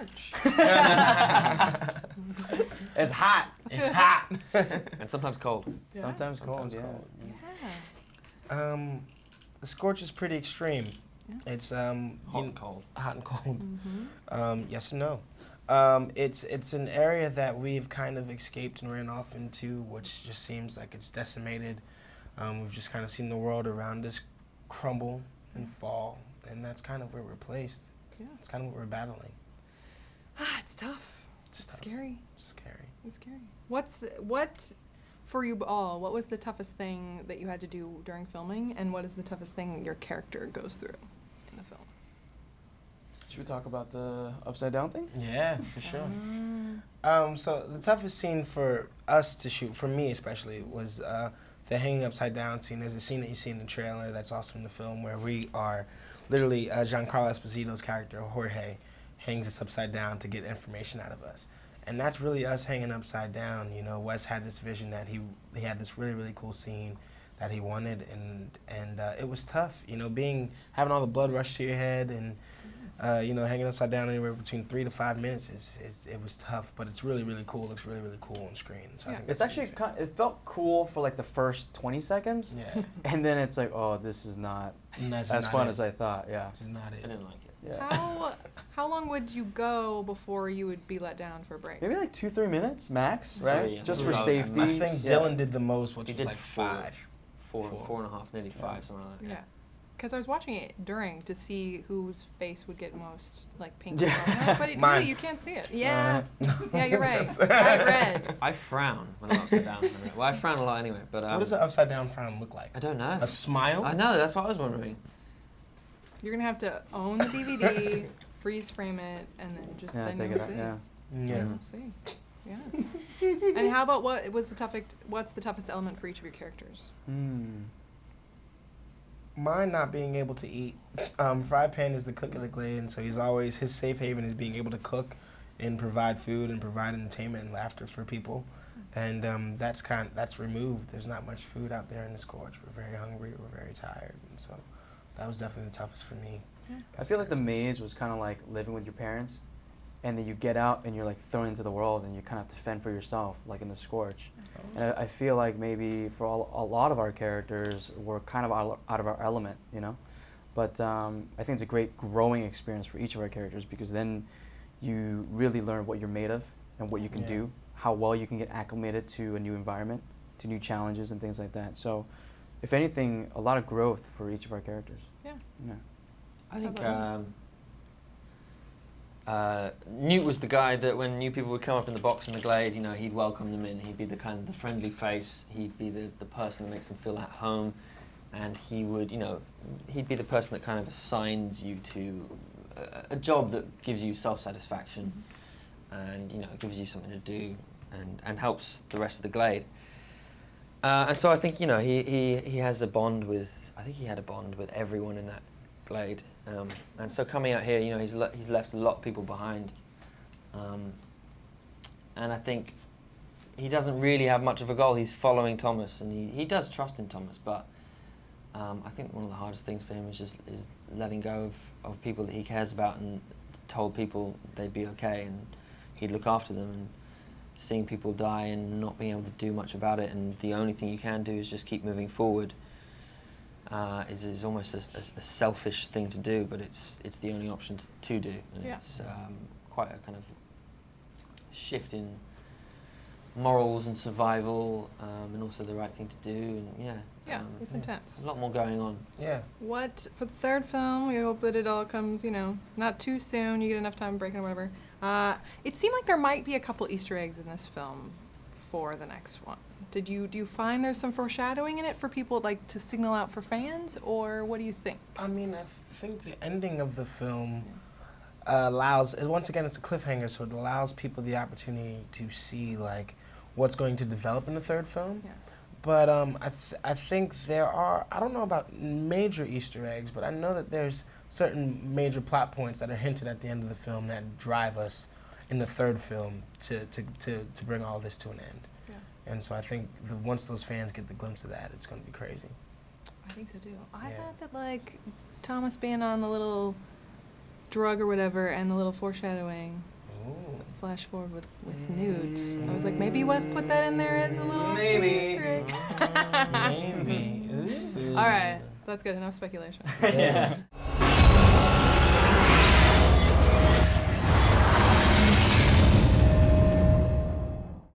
Scorch. It's hot. It's hot. And sometimes cold. Yeah. Sometimes cold, yeah. Yeah. The Scorch is pretty extreme. Yeah. It's Hot and cold. hot and cold. Mm-hmm. Yes and no. It's an area that we've kind of escaped and ran off into, which just seems like it's decimated. We've just kind of seen the world around us crumble and fall, and that's kind of where we're placed. Yeah. It's kind of what we're battling. It's tough. It's tough. scary. Scary. It's scary. What for you all? What was the toughest thing that you had to do during filming, and what is the toughest thing your character goes through in the film? Should we talk about the upside down thing? Yeah, for sure. So the toughest scene for us to shoot, for me especially, was the hanging upside down scene. There's a scene that you see in the trailer that's also in the film where we are literally Giancarlo Esposito's character, Jorge, hangs us upside down to get information out of us. And that's really us hanging upside down. You know, Wes had this vision that he had this really, really cool scene that he wanted, and it was tough. You know, having all the blood rush to your head and you know, hanging upside down anywhere between 3 to 5 minutes it was tough, but it's really, really cool. It looks really, really cool on screen. So I think It's actually it felt cool for like the first 20 seconds. Yeah. And then it's like, oh, this is not as fun as I thought. Yeah. This is not it. I didn't like it. Yeah. How long would you go before you would be let down for a break? Maybe like 2-3 minutes max, right? 3, yeah. Just for Yeah. safety. I think Dylan did the most, which He was did like 5. 4.5, nearly 5, something like that. Yeah. Because I was watching it during to see whose face would get most like pink. Yeah. But it, Mine. you can't see it. Yeah. Yeah, you're right. I read. I frown when I'm upside down. Well, I frown a lot anyway, but What does an upside down frown look like? I don't know. A smile? I know, that's what I was wondering. You're gonna have to own the DVD, freeze frame it, and then just Yeah, then take you'll it out. see. Yeah. Yeah. We'll see. Yeah. And how about what's the toughest element for each of your characters? Mine not being able to eat. Fry Pan is the cook of the glade, and so his safe haven is being able to cook and provide food and provide entertainment and laughter for people. And that's removed. There's not much food out there in the Scorch. We're very hungry, we're very tired, and so that was definitely the toughest for me. I feel like the maze was kind of like living with your parents, and then you get out and you're like thrown into the world and you kind of have to fend for yourself, like in the Scorch. And I feel like maybe for a lot of our characters, we're kind of out of our element, you know? But I think it's a great growing experience for each of our characters, because then you really learn what you're made of and what you can do, how well you can get acclimated to a new environment, to new challenges and things like that. So if anything, a lot of growth for each of our characters. Yeah. Yeah. I think Newt was the guy that when new people would come up in the box in the glade, you know, he'd welcome them in. He'd be the kind of the friendly face. He'd be the person that makes them feel at home, and he would, you know, he'd be the person that kind of assigns you to a job that gives you self-satisfaction, and you know, gives you something to do, and helps the rest of the glade. And so I think, you know, he has a bond with. I think he had a bond with everyone in that glade. And so coming out here, you know, he's left a lot of people behind, and I think he doesn't really have much of a goal. He's following Thomas, and he does trust in Thomas, but I think one of the hardest things for him is letting go of people that he cares about, and told people they'd be okay and he'd look after them, and seeing people die and not being able to do much about it, and the only thing you can do is just keep moving forward. Is almost a selfish thing to do, but it's the only option to do, and it's quite a kind of shift in morals and survival, and also the right thing to do, and it's intense. A lot more going on. Yeah. What for the third film? We hope that it all comes, you know, not too soon. You get enough time breaking or whatever. It seemed like there might be a couple Easter eggs in this film for the next one. Do you find there's some foreshadowing in it for people, like, to signal out for fans, or what do you think? I mean, I think the ending of the film allows, once again, it's a cliffhanger, so it allows people the opportunity to see, like, what's going to develop in the third film. Yeah. But I think there are, I don't know about major Easter eggs, but I know that there's certain major plot points that are hinted at the end of the film that drive us in the third film to bring all this to an end. Yeah. And so I think once those fans get the glimpse of that, it's going to be crazy. I think so too. I thought that, like, Thomas being on the little drug or whatever and the little foreshadowing, flash forward with Newt. I was like, maybe Wes put that in there as a little Easter egg. Maybe. Ooh. All right, that's good. Enough speculation. Yes.